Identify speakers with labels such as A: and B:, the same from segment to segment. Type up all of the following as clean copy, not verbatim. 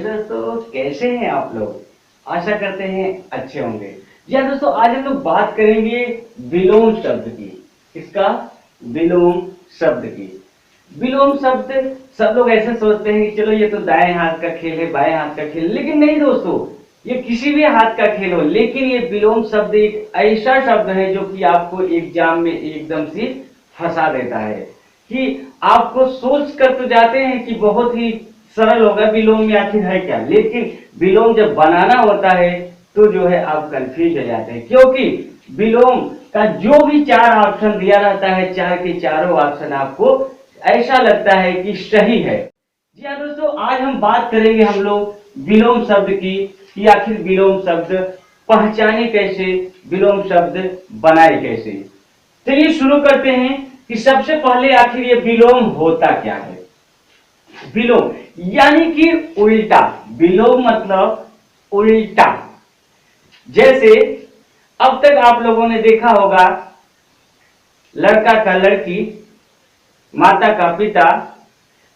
A: दोस्तों, कैसे हैं आप लोग? आशा करते हैं अच्छे होंगे। जी हाँ दोस्तों, आज हम लोग बात करेंगे विलोम शब्द की। किसका? विलोम शब्द की। विलोम शब्द सब लोग ऐसे सोचते हैं कि चलो ये तो दाएं हाथ का खेल है, बाएं हाथ का खेल, लेकिन नहीं दोस्तों, ये किसी भी हाथ का खेल हो, लेकिन ये विलोम शब्द एक ऐसा शब्द है जो कि आपको एग्जाम में एकदम से फंसा देता है कि आपको सोच कर तो जाते हैं कि बहुत ही सरल होगा, विलोम में आखिर है क्या, लेकिन विलोम जब बनाना होता है तो जो है आप कंफ्यूज हो जाते हैं, क्योंकि विलोम का जो भी चार ऑप्शन दिया रहता है, चार के चारों ऑप्शन आपको ऐसा लगता है कि सही है। जी हाँ दोस्तों, आज हम बात करेंगे हम लोग विलोम शब्द की कि आखिर विलोम शब्द पहचाने कैसे, विलोम शब्द बनाए कैसे। चलिए शुरू करते हैं कि सबसे पहले आखिर ये विलोम होता क्या है। विलोम यानी कि उल्टा। विलोम मतलब उल्टा। जैसे अब तक आप लोगों ने देखा होगा, लड़का का लड़की, माता का पिता,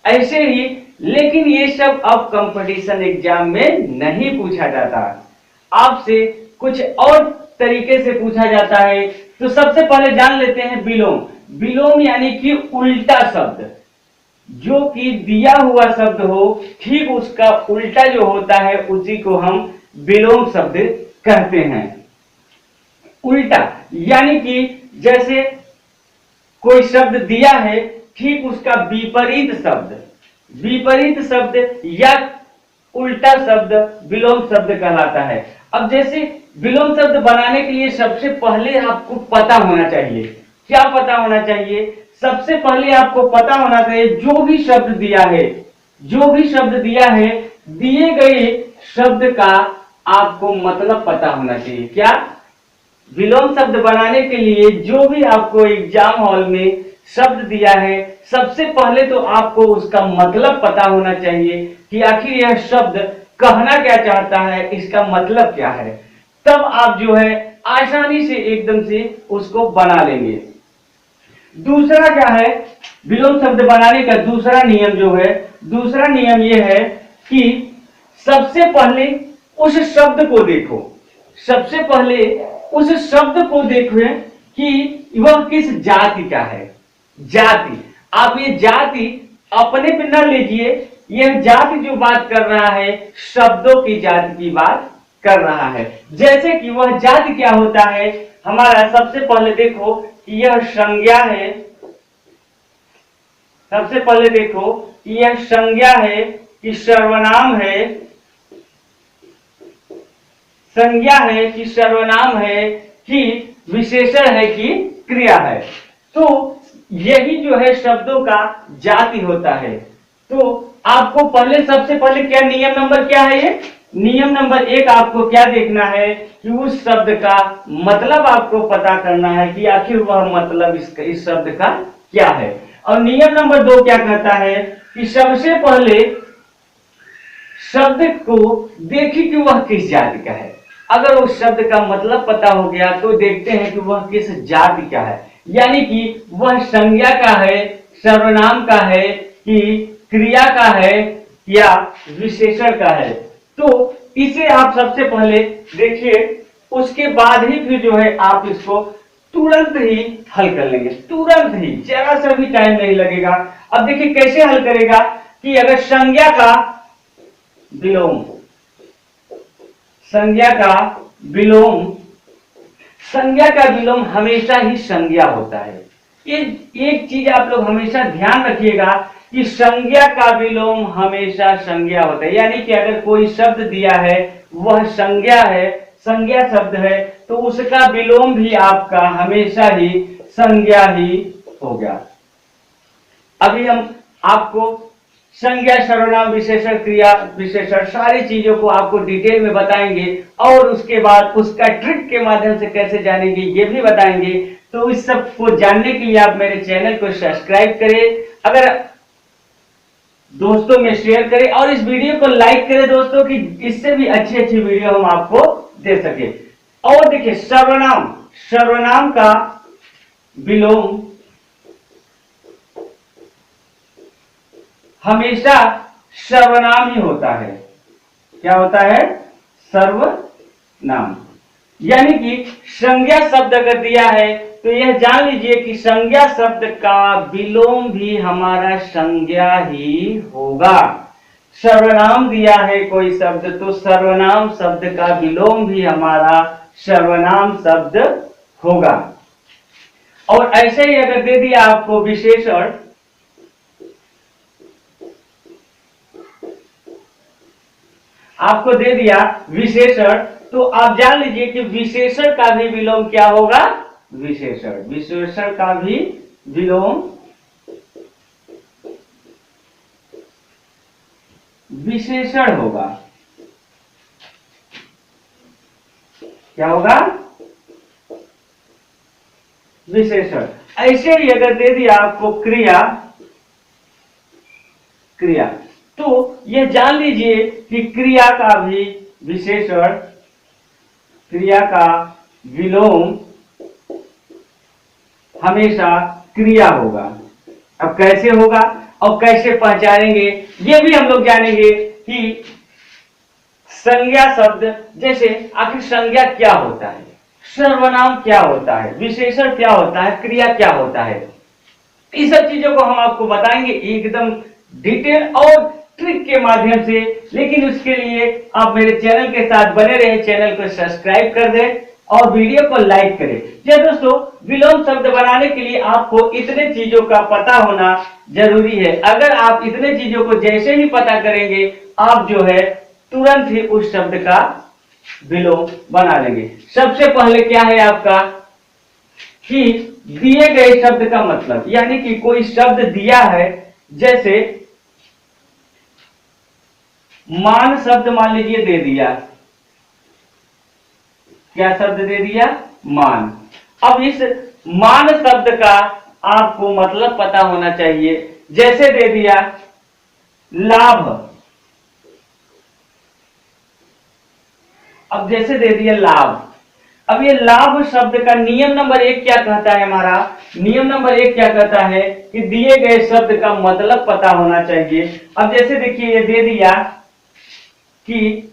A: ऐसे ही, लेकिन ये सब अब कंपटीशन एग्जाम में नहीं पूछा जाता, आपसे कुछ और तरीके से पूछा जाता है। तो सबसे पहले जान लेते हैं विलोम। विलोम यानी कि उल्टा शब्द, जो कि दिया हुआ शब्द हो, ठीक उसका उल्टा जो होता है उसी को हम विलोम शब्द कहते हैं। उल्टा यानी कि जैसे कोई शब्द दिया है, ठीक उसका विपरीत शब्द, विपरीत शब्द या उल्टा शब्द विलोम शब्द कहलाता है। अब जैसे विलोम शब्द बनाने के लिए सबसे पहले आपको पता होना चाहिए। क्या पता होना चाहिए? सबसे पहले आपको पता होना चाहिए जो भी शब्द दिया है, जो भी शब्द दिया है, दिए गए शब्द का आपको मतलब पता होना चाहिए। क्या? विलोम शब्द बनाने के लिए जो भी आपको एग्जाम हॉल में शब्द दिया है, सबसे पहले तो आपको उसका मतलब पता होना चाहिए कि आखिर यह शब्द कहना क्या चाहता है, इसका मतलब क्या है। तब आप जो है आसानी से एकदम से उसको बना लेंगे। दूसरा क्या है? विलोम शब्द बनाने का दूसरा नियम जो है, दूसरा नियम यह है कि सबसे पहले उस शब्द को देखो। सबसे पहले उस शब्द को देखो कि वह किस जाति का है। जाति, आप ये जाति अपने पे न लीजिए, यह जाति जो बात कर रहा है शब्दों की जाति की बात कर रहा है। जैसे कि वह जाति क्या होता है हमारा, सबसे पहले देखो कि यह संज्ञा है। सबसे पहले देखो कि यह संज्ञा है कि सर्वनाम है, संज्ञा है कि सर्वनाम है कि विशेषण है कि क्रिया है। तो यही जो है शब्दों का जाति होता है। तो आपको पहले, सबसे पहले क्या नियम नंबर क्या है? ये नियम नंबर 1 आपको क्या देखना है कि उस शब्द का मतलब आपको पता करना है कि आखिर वह मतलब इस शब्द का क्या है। और नियम नंबर 2 क्या कहता है कि सबसे पहले शब्द को देखिए कि वह किस जाति का है। अगर उस शब्द का मतलब पता हो गया तो देखते हैं कि वह किस जाति का है, यानी कि वह संज्ञा का है, सर्वनाम का है कि क्रिया का है या विशेषण का है। तो इसे आप सबसे पहले देखिए, उसके बाद ही फिर जो है आप इसको तुरंत ही हल कर लेंगे, तुरंत ही, जरा सा भी टाइम नहीं लगेगा। अब देखिए कैसे हल करेगा कि अगर संज्ञा का विलोम, संज्ञा का विलोम, संज्ञा का विलोम हमेशा ही संज्ञा होता है। ये एक चीज आप लोग हमेशा ध्यान रखिएगा कि संज्ञा का विलोम हमेशा संज्ञा होता है। यानी कि अगर कोई शब्द दिया है, वह संज्ञा है, संज्ञा शब्द है, तो उसका विलोम भी आपका हमेशा ही संज्ञा ही होगा। अभी हम आपको संज्ञा, सर्वनाम, विशेषण, क्रिया, विशेषण, सारी चीजों को आपको डिटेल में बताएंगे और उसके बाद उसका ट्रिक के माध्यम से कैसे जानेंगे ये भी बताएंगे। तो इस सब को जानने के लिए आप मेरे चैनल को सब्सक्राइब करें, अगर दोस्तों में शेयर करें और इस वीडियो को लाइक करें दोस्तों, कि इससे भी अच्छी अच्छी वीडियो हम आपको दे सके। और देखिए सर्वनाम, सर्वनाम का विलोम हमेशा सर्वनाम ही होता है। क्या होता है? सर्वनाम। यानी कि संज्ञा शब्द अगर दिया है तो यह जान लीजिए कि संज्ञा शब्द का विलोम भी हमारा संज्ञा ही होगा। सर्वनाम दिया है कोई शब्द तो सर्वनाम शब्द का विलोम भी हमारा सर्वनाम शब्द होगा। और ऐसे ही अगर दे दिया आपको विशेषण, आपको दे दिया विशेषण, तो आप जान लीजिए कि विशेषण का भी विलोम क्या होगा? विशेषण। विशेषण का भी विलोम विशेषण होगा। क्या होगा? विशेषण। ऐसे ही अगर दे दिया आपको क्रिया, क्रिया, तो यह जान लीजिए कि क्रिया का भी विशेषण, क्रिया का विलोम हमेशा क्रिया होगा। अब कैसे होगा और कैसे पहचानेंगे ये भी हम लोग जानेंगे कि संज्ञा शब्द, जैसे आखिर संज्ञा क्या होता है, सर्वनाम क्या होता है, विशेषण क्या होता है, क्रिया क्या होता है, इस सब चीजों को हम आपको बताएंगे एकदम डिटेल और ट्रिक के माध्यम से। लेकिन उसके लिए आप मेरे चैनल के साथ बने रहे, चैनल को सब्सक्राइब कर दें और वीडियो को लाइक करें। जी दोस्तों, विलोम शब्द बनाने के लिए आपको इतने चीजों का पता होना जरूरी है। अगर आप इतने चीजों को जैसे ही पता करेंगे, आप जो है तुरंत ही उस शब्द का विलोम बना लेंगे। सबसे पहले क्या है आपका कि दिए गए शब्द का मतलब, यानी कि कोई शब्द दिया है, जैसे मान शब्द मान लीजिए दे दिया। क्या शब्द दे दिया? मान। अब इस मान शब्द का आपको मतलब पता होना चाहिए। जैसे दे दिया लाभ, अब जैसे दे दिया लाभ। अब ये लाभ शब्द का नियम नंबर 1 क्या कहता है? हमारा नियम नंबर 1 क्या कहता है कि दिए गए शब्द का मतलब पता होना चाहिए। अब जैसे देखिए ये दे दिया कि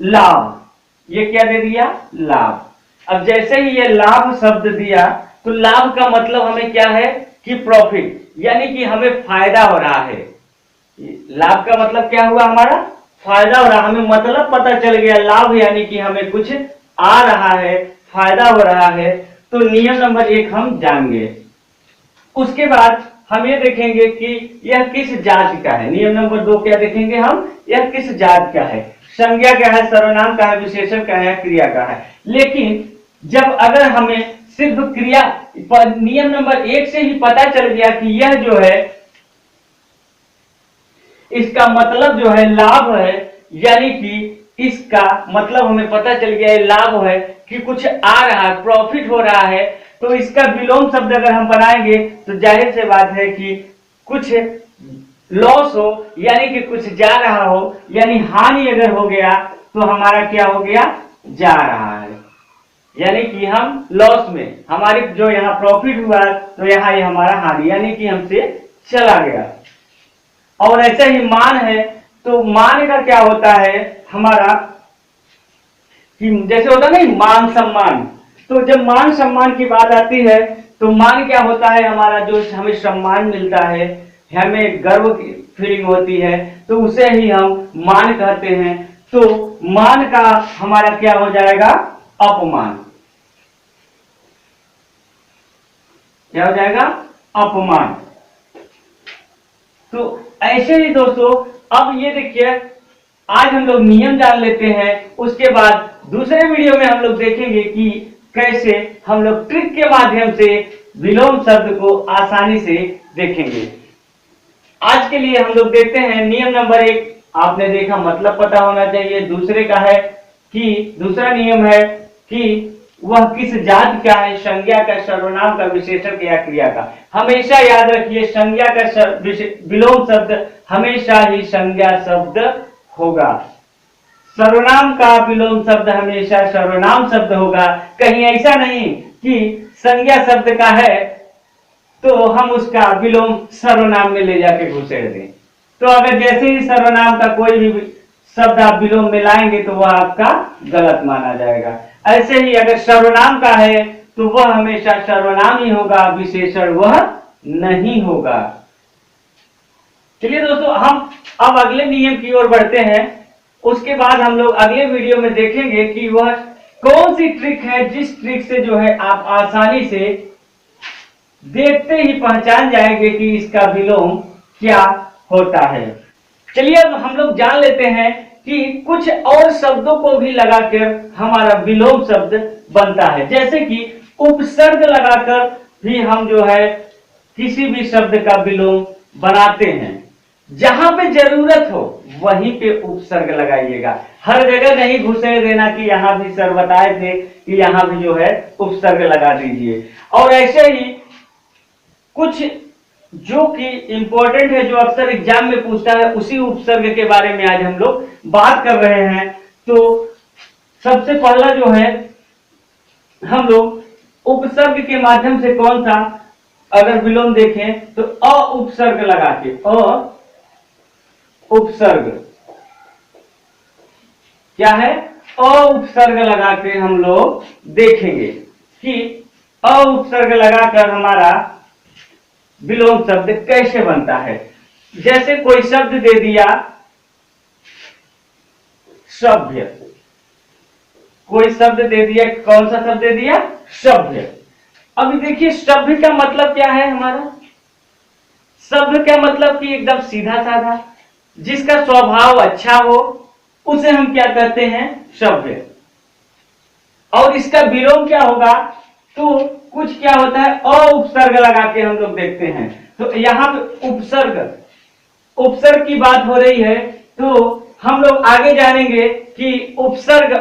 A: लाभ, ये क्या दे दिया? लाभ। अब जैसे ही ये लाभ शब्द दिया तो लाभ का मतलब हमें क्या है कि प्रॉफिट, यानी कि हमें फायदा हो रहा है। लाभ का मतलब क्या हुआ? हमारा फायदा हो रहा, हमें मतलब पता चल गया। लाभ यानी कि हमें कुछ आ रहा है, फायदा हो रहा है। तो नियम नंबर 1 हम जान गए। उसके बाद हम ये देखेंगे कि यह किस जाति का है। नियम नंबर 2 क्या देखेंगे हम? यह किस जाति का है। संज्ञा क्या है, सर्वनाम का है, विशेषण का है, क्रिया का है। लेकिन जब अगर हमें सिर्फ क्रिया, नियम नंबर 1 से ही पता चल गया कि यह जो है इसका मतलब जो है लाभ है, यानी कि इसका मतलब हमें पता चल गया है लाभ है कि कुछ आ रहा है, प्रॉफिट हो रहा है, तो इसका विलोम शब्द अगर हम बनाएंगे तो जाहिर सी बात है कि कुछ लॉस हो, यानी कि कुछ जा रहा हो, यानी हानि अगर हो गया तो हमारा क्या हो गया? जा रहा है, यानी कि हम लॉस में, हमारी जो यहाँ प्रॉफिट हुआ तो यहाँ ये हमारा हानि, यानी कि हमसे चला गया। और ऐसे ही मान है, तो मान का क्या होता है हमारा कि जैसे होता नहीं मान सम्मान, तो जब मान सम्मान की बात आती है तो मान क्या होता है हमारा? जो हमें सम्मान मिलता है, हमें गर्व की फीलिंग होती है, तो उसे ही हम मान कहते हैं। तो मान का हमारा क्या हो जाएगा? अपमान। क्या हो जाएगा? अपमान। तो ऐसे ही दोस्तों, अब ये देखिए आज हम लोग नियम जान लेते हैं, उसके बाद दूसरे वीडियो में हम लोग देखेंगे कि कैसे हम लोग ट्रिक के माध्यम से विलोम शब्द को आसानी से देखेंगे। आज के लिए हम लोग देखते हैं नियम नंबर 1, आपने देखा मतलब पता होना चाहिए। दूसरे का है कि दूसरा नियम है कि वह किस जाति का है, संज्ञा का, सर्वनाम का, विशेषण का या क्रिया का। हमेशा याद रखिए संज्ञा का विलोम शब्द हमेशा ही संज्ञा शब्द होगा। सर्वनाम का विलोम शब्द हमेशा सर्वनाम शब्द होगा। कहीं ऐसा नहीं कि संज्ञा शब्द का है तो हम उसका विलोम सर्वनाम में ले जाके घुसेड़ दें। तो अगर जैसे ही सर्वनाम का कोई भी शब्द आप विलोम में लाएंगे तो वह आपका गलत माना जाएगा। ऐसे ही अगर सर्वनाम का है तो वह हमेशा सर्वनाम ही होगा, विशेषण वह नहीं होगा। चलिए दोस्तों, हम अब अगले नियम की ओर बढ़ते हैं। उसके बाद हम लोग अगले वीडियो में देखेंगे कि वह कौन सी ट्रिक है जिस ट्रिक से जो है आप आसानी से देखते ही पहचान जाएंगे कि इसका विलोम क्या होता है। चलिए अब हम लोग जान लेते हैं कि कुछ और शब्दों को भी लगाकर हमारा विलोम शब्द बनता है। जैसे कि उपसर्ग लगाकर भी हम जो है किसी भी शब्द का विलोम बनाते हैं। जहां पे जरूरत हो वहीं पे उपसर्ग लगाइएगा, हर जगह नहीं घुसे देना कि यहां भी सर बताए थे कि यहां भी जो है उपसर्ग लगा दीजिए। और ऐसे ही कुछ जो कि इंपॉर्टेंट है, जो अक्सर एग्जाम में पूछता है, उसी उपसर्ग के बारे में आज हम लोग बात कर रहे हैं। तो सबसे पहला जो है हम लोग उपसर्ग के माध्यम से कौन सा अगर विलोम देखें तो अ उपसर्ग लगा के, अ उपसर्ग क्या है, अ उपसर्ग लगा के हम लोग देखेंगे कि अ उपसर्ग लगाकर हमारा विलोम शब्द कैसे बनता है। जैसे कोई शब्द दे दिया सभ्य, कोई शब्द दे दिया, कौन सा शब्द दे दिया, सभ्य। अभी देखिए सभ्य का मतलब क्या है हमारा, सभ्य का मतलब कि एकदम सीधा साधा, जिसका स्वभाव अच्छा हो उसे हम क्या कहते हैं, सभ्य। और इसका विलोम क्या होगा, तो कुछ क्या होता है, अ उपसर्ग लगा के हम लोग देखते हैं। तो यहां पे उपसर्ग की बात हो रही है, तो हम लोग आगे जानेंगे कि उपसर्ग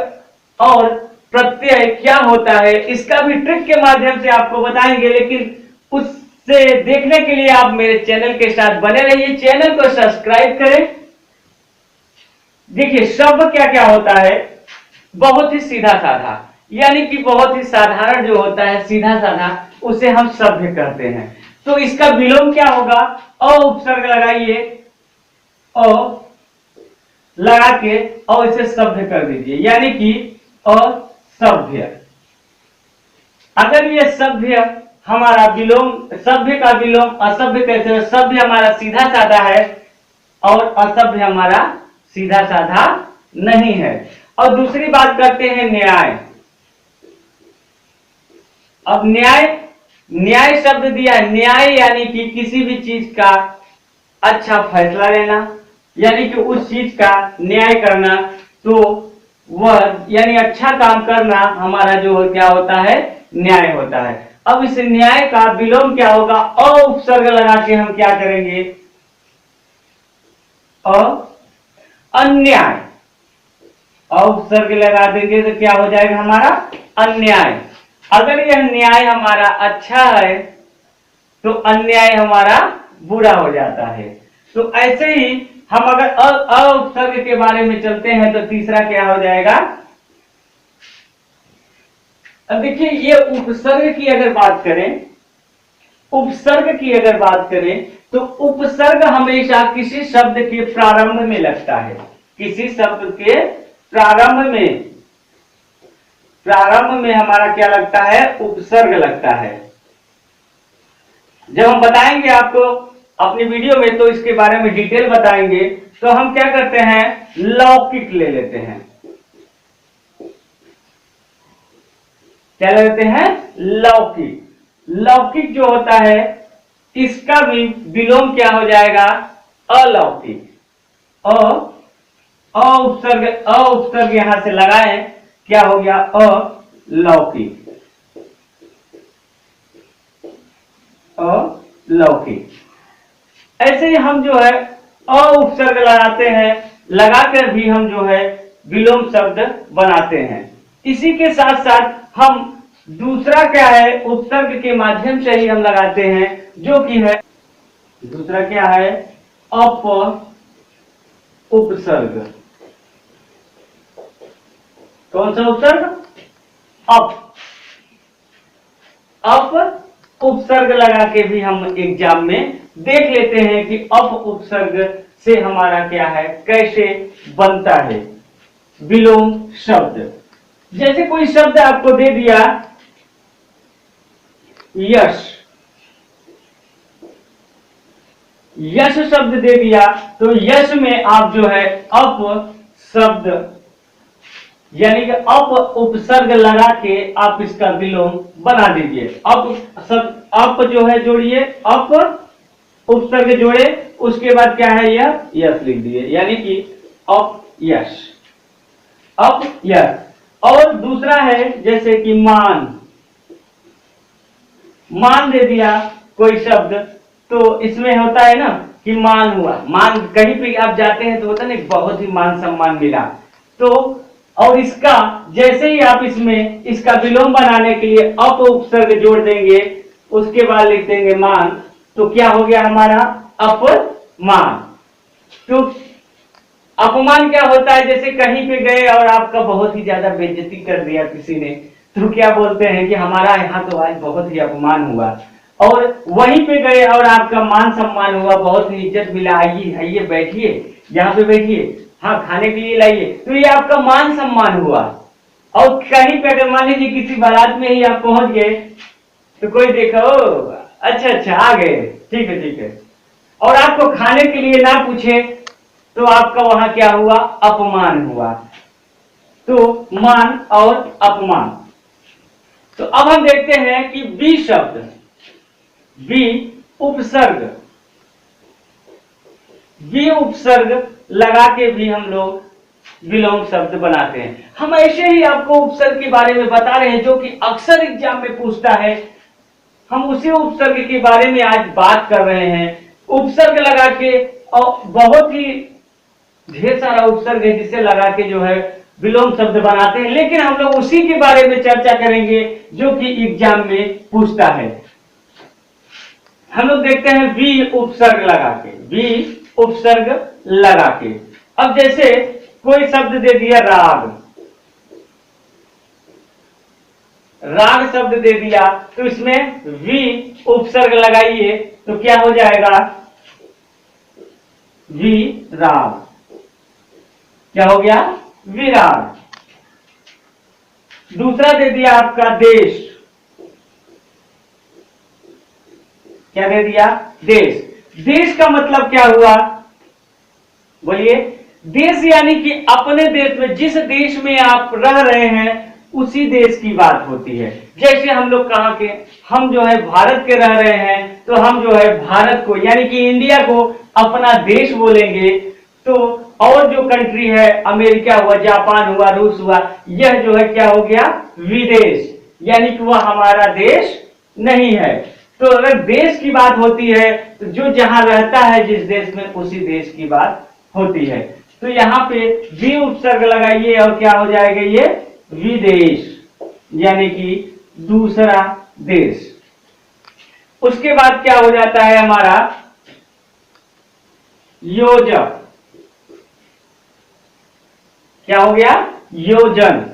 A: और प्रत्यय क्या होता है। इसका भी ट्रिक के माध्यम से आपको बताएंगे, लेकिन उससे देखने के लिए आप मेरे चैनल के साथ बने रहिए, चैनल को सब्सक्राइब करें। देखिए शब्द क्या क्या होता है, बहुत ही सीधा साधा, यानी कि बहुत ही साधारण जो होता है, सीधा साधा, उसे हम सभ्य कहते हैं। तो इसका विलोम क्या होगा, अ उपसर्ग लगाइए, अ लगा के और इसे सभ्य कर दीजिए, यानी कि असभ्य। अगर ये सभ्य हमारा विलोम, सभ्य का विलोम असभ्य कैसे, सभ्य हमारा सीधा साधा है और असभ्य हमारा सीधा साधा नहीं है। और दूसरी बात करते हैं न्याय। अब न्याय, न्याय शब्द दिया, न्याय यानी कि किसी भी चीज का अच्छा फैसला लेना, यानी कि उस चीज का न्याय करना, तो वह यानी अच्छा काम करना हमारा जो क्या होता है, न्याय होता है। अब इस न्याय का विलोम क्या होगा, अ उपसर्ग लगा के हम क्या करेंगे, अन्याय, अ उपसर्ग लगा देंगे तो क्या हो जाएगा हमारा, अन्याय। अगर यह न्याय हमारा अच्छा है तो अन्याय हमारा बुरा हो जाता है। तो ऐसे ही हम अगर अ उपसर्ग के बारे में चलते हैं तो तीसरा क्या हो जाएगा। अब देखिए ये उपसर्ग की अगर बात करें, उपसर्ग की अगर बात करें तो उपसर्ग हमेशा किसी शब्द के प्रारंभ में लगता है, किसी शब्द के प्रारंभ में, प्रारंभ में हमारा क्या लगता है, उपसर्ग लगता है। जब हम बताएंगे आपको अपनी वीडियो में तो इसके बारे में डिटेल बताएंगे। तो हम क्या करते हैं, लौकिक ले लेते हैं, क्या लेते हैं, लौकिक। लौकिक जो होता है इसका भी विलोम क्या हो जाएगा, अलौकिक। अ उपसर्ग यहां से लगाएं, क्या हो गया, अलौकिक, अलौकिक। ऐसे ही हम जो है अ उपसर्ग लगाते हैं, लगाकर भी हम जो है विलोम शब्द बनाते हैं। इसी के साथ साथ हम दूसरा क्या है, उपसर्ग के माध्यम से ही हम लगाते हैं, जो कि है दूसरा क्या है, अप उपसर्ग। कौन सा उपसर्ग, अप। अप उपसर्ग लगा के भी हम एग्जाम में देख लेते हैं कि अप उपसर्ग से हमारा क्या है, कैसे बनता है विलोम शब्द। जैसे कोई शब्द आपको दे दिया यश, यश शब्द दे दिया, तो यश में आप जो है अप शब्द यानी कि अप उपसर्ग लगा के आप इसका विलोम बना दीजिए। अप शब्द अप जो है जोड़िए, अप उपसर्ग जोड़े, उसके बाद क्या है यह यश लिख दिए, यानी कि अप यश, अप यश। और दूसरा है जैसे कि मान, मान दे दिया कोई शब्द, तो इसमें होता है ना कि मान हुआ, मान कहीं पे आप जाते हैं तो होता है ना बहुत ही मान सम्मान मिला, तो और इसका जैसे ही आप इसमें इसका विलोम बनाने के लिए अप उपसर्ग जोड़ देंगे, उसके बाद लिख देंगे मान, तो क्या हो गया हमारा अपमान। तो अपमान क्या होता है, जैसे कहीं पे गए और आपका बहुत ही ज्यादा बेइज्जती कर दिया किसी ने, तो क्या बोलते हैं कि हमारा यहाँ तो आज बहुत ही अपमान हुआ, और वहीं पे गए और आपका मान सम्मान हुआ, बहुत ही इज्जत मिला, आइए आइए बैठिए, यहाँ पे बैठिए, हाँ खाने के लिए लाइए, तो ये आपका मान सम्मान हुआ। और कहीं पे अगर मान लीजिए किसी बारात में ही आप पहुंच गए, तो कोई देखा ओ अच्छा अच्छा आ गए, ठीक है ठीक है, और आपको खाने के लिए ना पूछे, तो आपका वहां क्या हुआ, अपमान हुआ। तो मान और अपमान। तो अब हम देखते हैं कि बी शब्द, बी उपसर्ग, बी उपसर्ग लगा के भी हम लोग विलोम शब्द बनाते हैं। हम ऐसे ही आपको उपसर्ग के बारे में बता रहे हैं जो कि अक्सर एग्जाम में पूछता है, हम उसी उपसर्ग के बारे में आज बात कर रहे हैं। उपसर्ग लगा के, और बहुत ही ढेर सारा उपसर्ग है जिसे लगा के जो है विलोम शब्द बनाते हैं, लेकिन हम लोग उसी के बारे में चर्चा करेंगे जो कि एग्जाम में पूछता है। हम लोग देखते हैं वी उपसर्ग लगा के, वी उपसर्ग लगा के। अब जैसे कोई शब्द दे दिया राग, राग शब्द दे दिया, तो इसमें वी उपसर्ग लगाइए, तो क्या हो जाएगा, वी राग। क्या हो गया, विराग। दूसरा दे दिया आपका देश, क्या दे दिया, देश। देश का मतलब क्या हुआ, बोलिए, देश यानी कि अपने देश में, जिस देश में आप रह रहे हैं उसी देश की बात होती है। जैसे हम लोग कहाँ के, हम जो है भारत के रह रहे हैं, तो हम जो है भारत को यानी कि इंडिया को अपना देश बोलेंगे। तो और जो कंट्री है, अमेरिका हुआ, जापान हुआ, रूस हुआ, यह जो है क्या हो गया, विदेश, यानी कि वह हमारा देश नहीं है। तो अगर देश की बात होती है तो जो जहां रहता है जिस देश में, उसी देश की बात होती है। तो यहाँ पे वी उपसर्ग लगाइए और क्या हो जाएगा, ये विदेश, यानी कि दूसरा देश। उसके बाद क्या हो जाता है हमारा, योजक। क्या हो गया, योजन।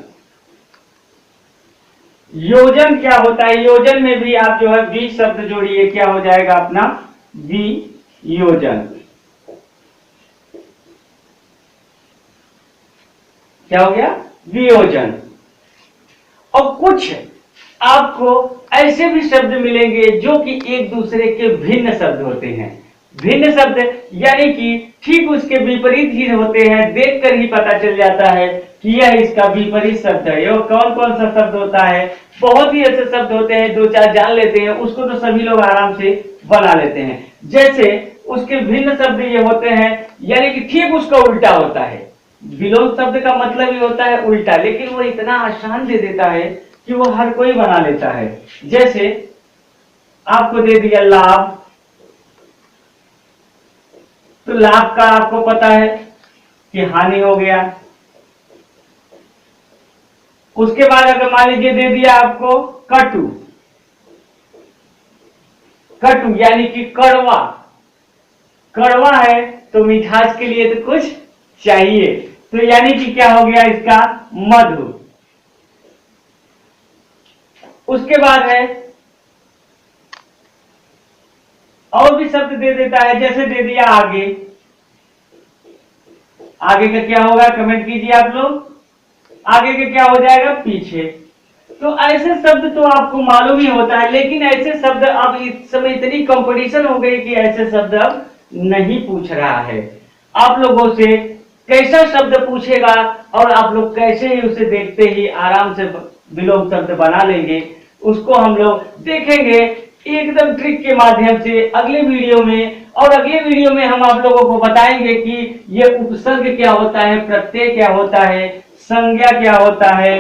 A: योजन क्या होता है, योजन में भी आप जो है वी शब्द जोड़िए, क्या हो जाएगा अपना, वी योजन। क्या हो गया, वियोजन। और कुछ आपको ऐसे भी शब्द मिलेंगे जो कि एक दूसरे के भिन्न शब्द होते हैं। भिन्न शब्द यानी कि ठीक उसके विपरीत ही होते हैं, देखकर ही पता चल जाता है कि यह इसका विपरीत शब्द है। ये कौन कौन सा शब्द होता है, बहुत ही ऐसे शब्द होते हैं, दो चार जान लेते हैं उसको तो सभी लोग आराम से बना लेते हैं। जैसे उसके भिन्न शब्द ये होते हैं, यानी कि ठीक उसका उल्टा होता है। विलोम शब्द का मतलब ही होता है उल्टा, लेकिन वो इतना आसान दे देता है कि वो हर कोई बना लेता है। जैसे आपको दे दिया लाभ, तो लाभ का आपको पता है कि हानि हो गया। उसके बाद अगर मान लीजिए दे दिया आपको कटु, कटु यानी कि कड़वा, कड़वा है तो मिठास के लिए तो कुछ चाहिए, तो यानी कि क्या हो गया इसका, मधु। उसके बाद है और भी शब्द दे देता है, जैसे दे दिया आगे, आगे का क्या होगा, कमेंट कीजिए आप लोग। आगे का क्या हो जाएगा, पीछे। तो ऐसे शब्द तो आपको मालूम ही होता है, लेकिन ऐसे शब्द अब इस समय इतनी कंपटीशन हो गई कि ऐसे शब्द अब नहीं पूछ रहा है। आप लोगों से कैसा शब्द पूछेगा और आप लोग कैसे ही उसे देखते ही आराम से विलोम शब्द बना लेंगे, उसको हम लोग देखेंगे एकदम ट्रिक के माध्यम से अगले वीडियो में। और अगले वीडियो में हम आप लोगों को बताएंगे कि ये उपसर्ग क्या होता है, प्रत्यय क्या होता है, संज्ञा क्या होता है,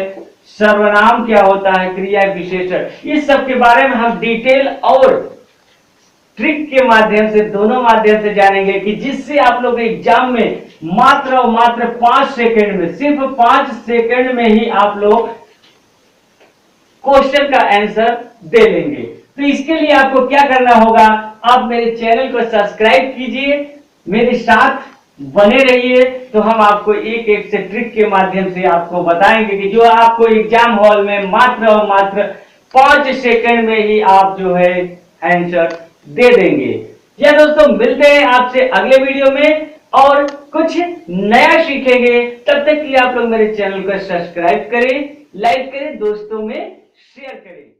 A: सर्वनाम क्या होता है, क्रिया विशेषण, इस सब के बारे में हम डिटेल और ट्रिक के माध्यम से, दोनों माध्यम से जानेंगे कि जिससे आप लोग एग्जाम में मात्र और मात्र 5 सेकंड में, सिर्फ 5 सेकंड में ही आप लोग क्वेश्चन का आंसर दे लेंगे। तो इसके लिए आपको क्या करना होगा, आप मेरे चैनल को सब्सक्राइब कीजिए, मेरे साथ बने रहिए, तो हम आपको एक एक से ट्रिक के माध्यम से आपको बताएंगे कि जो आपको एग्जाम हॉल में मात्र और मात्र 5 सेकंड में ही आप जो है आंसर दे देंगे। या दोस्तों, मिलते हैं आपसे अगले वीडियो में और कुछ नया सीखेंगे। तब तक के लिए आप लोग मेरे चैनल को सब्सक्राइब करें, लाइक करें, दोस्तों में शेयर करें।